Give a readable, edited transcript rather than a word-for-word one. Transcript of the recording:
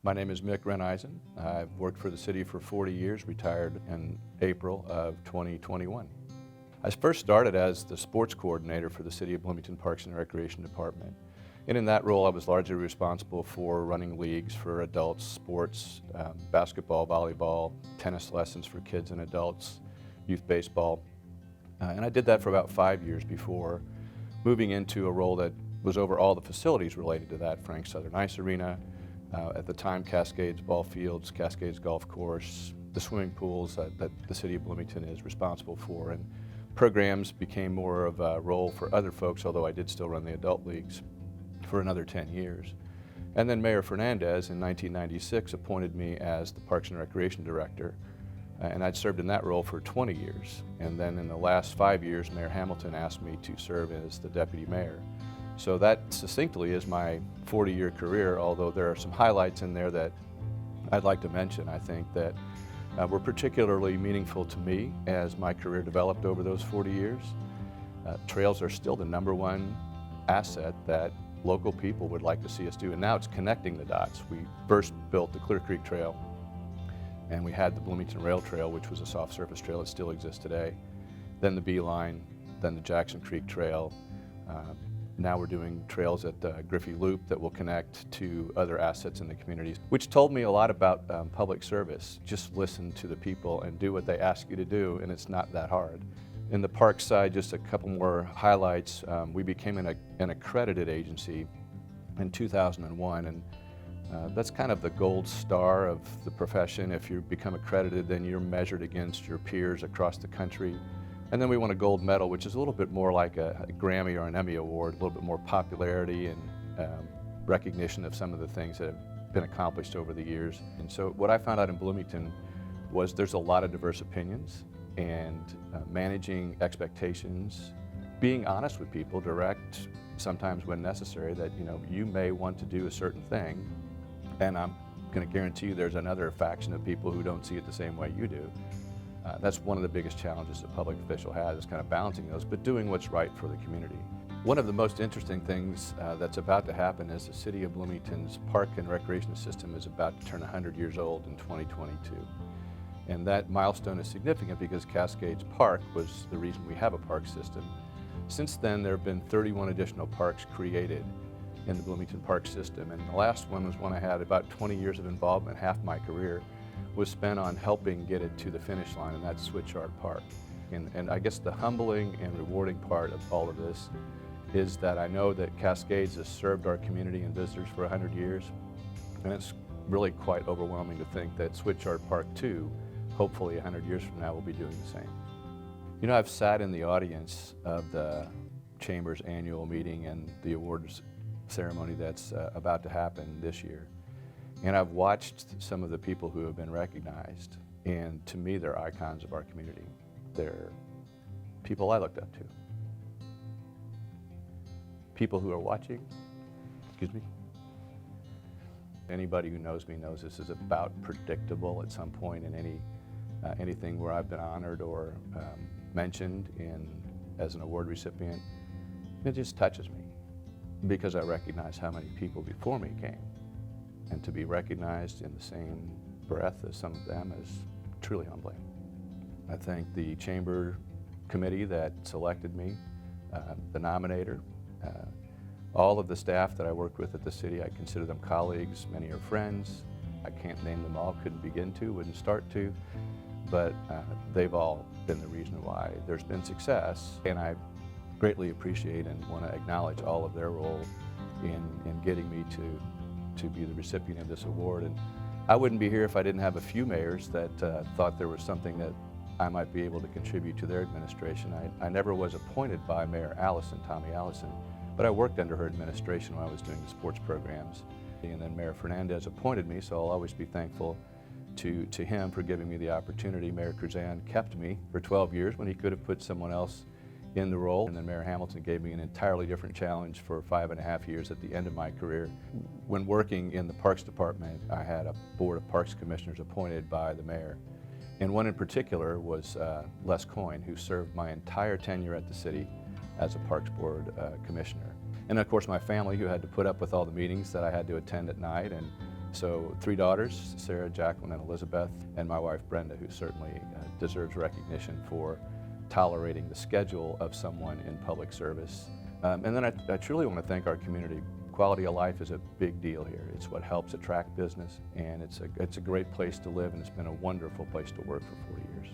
My name is Mick Renneisen. I've worked for the city for 40 years, retired in April of 2021. I first started as the sports coordinator for the City of Bloomington Parks and Recreation Department. And in that role, I was largely responsible for running leagues for adults, sports, basketball, volleyball, tennis lessons for kids and adults, youth baseball. And I did that for about 5 years before moving into a role that was over all the facilities related to that: Frank Southern Ice Arena, at the time Cascades ball fields, Cascades golf course, the swimming pools that the City of Bloomington is responsible for. And programs became more of a role for other folks, although I did still run the adult leagues for another 10 years. And then Mayor Fernandez in 1996 appointed me as the Parks and Recreation Director, and I'd served in that role for 20 years. And then in the last 5 years, Mayor Hamilton asked me to serve as the Deputy Mayor. So that succinctly is my 40-year career, although there are some highlights in there that I'd like to mention. I think that were particularly meaningful to me as my career developed over those 40 years. Trails are still the #1 asset that local people would like to see us do, and now it's connecting the dots. We first built the Clear Creek Trail, and we had the Bloomington Rail Trail, which was a soft surface trail that still exists today, then the Beeline, then the Jackson Creek Trail. Now we're doing trails at Griffey Loop that will connect to other assets in the communities, which told me a lot about public service. Just listen to the people and do what they ask you to do, and it's not that hard. In the park side, just a couple more highlights. We became an accredited agency in 2001, and that's kind of the gold star of the profession. If you become accredited, then you're measured against your peers across the country. And then we won a gold medal, which is a little bit more like a Grammy or an Emmy award, a little bit more popularity and recognition of some of the things that have been accomplished over the years. And so what I found out in Bloomington was there's a lot of diverse opinions, and managing expectations, being honest with people, direct sometimes when necessary, that you may want to do a certain thing, and I'm going to guarantee you there's another faction of people who don't see it the same way you do. That's one of the biggest challenges a public official has, is kind of balancing those, but doing what's right for the community. One of the most interesting things that's about to happen is the City of Bloomington's park and recreation system is about to turn 100 years old in 2022. And that milestone is significant because Cascades Park was the reason we have a park system. Since then, there have been 31 additional parks created in the Bloomington park system, and the last one was one I had about 20 years of involvement. Half my career was spent on helping get it to the finish line, and that's Switchyard Park. And I guess the humbling and rewarding part of all of this is that I know that Cascades has served our community and visitors for 100 years, and it's really quite overwhelming to think that Switchyard Park 2, hopefully 100 years from now, will be doing the same. I've sat in the audience of the Chamber's annual meeting and the awards ceremony that's about to happen this year. And I've watched some of the people who have been recognized, and to me, they're icons of our community. They're people I looked up to. People who are watching, excuse me. Anybody who knows me knows this is about predictable at some point in anything where I've been honored or mentioned as an award recipient. It just touches me because I recognize how many people before me came. And to be recognized in the same breath as some of them is truly humbling. I thank the Chamber Committee that selected me, the nominator, all of the staff that I work with at the city. I consider them colleagues, many are friends. I can't name them all, couldn't begin to, wouldn't start to, but they've all been the reason why there's been success, and I greatly appreciate and want to acknowledge all of their role in getting me to be the recipient of this award. And I wouldn't be here if I didn't have a few mayors that thought there was something that I might be able to contribute to their administration. I never was appointed by Mayor Tommy Allison, but I worked under her administration when I was doing the sports programs. And then Mayor Fernandez appointed me, so I'll always be thankful to him for giving me the opportunity. Mayor Kruzan kept me for 12 years when he could have put someone else in the role, and then Mayor Hamilton gave me an entirely different challenge for 5.5 years at the end of my career. When working in the Parks Department, I had a board of Parks Commissioners appointed by the mayor, and one in particular was Les Coyne, who served my entire tenure at the city as a Parks Board Commissioner. And of course my family, who had to put up with all the meetings that I had to attend at night, and So 3 daughters, Sarah, Jacqueline, and Elizabeth, and my wife Brenda, who certainly deserves recognition for tolerating the schedule of someone in public service. And then I truly want to thank our community. Quality of life is a big deal here. It's what helps attract business, and it's a great place to live, and it's been a wonderful place to work for 40 years.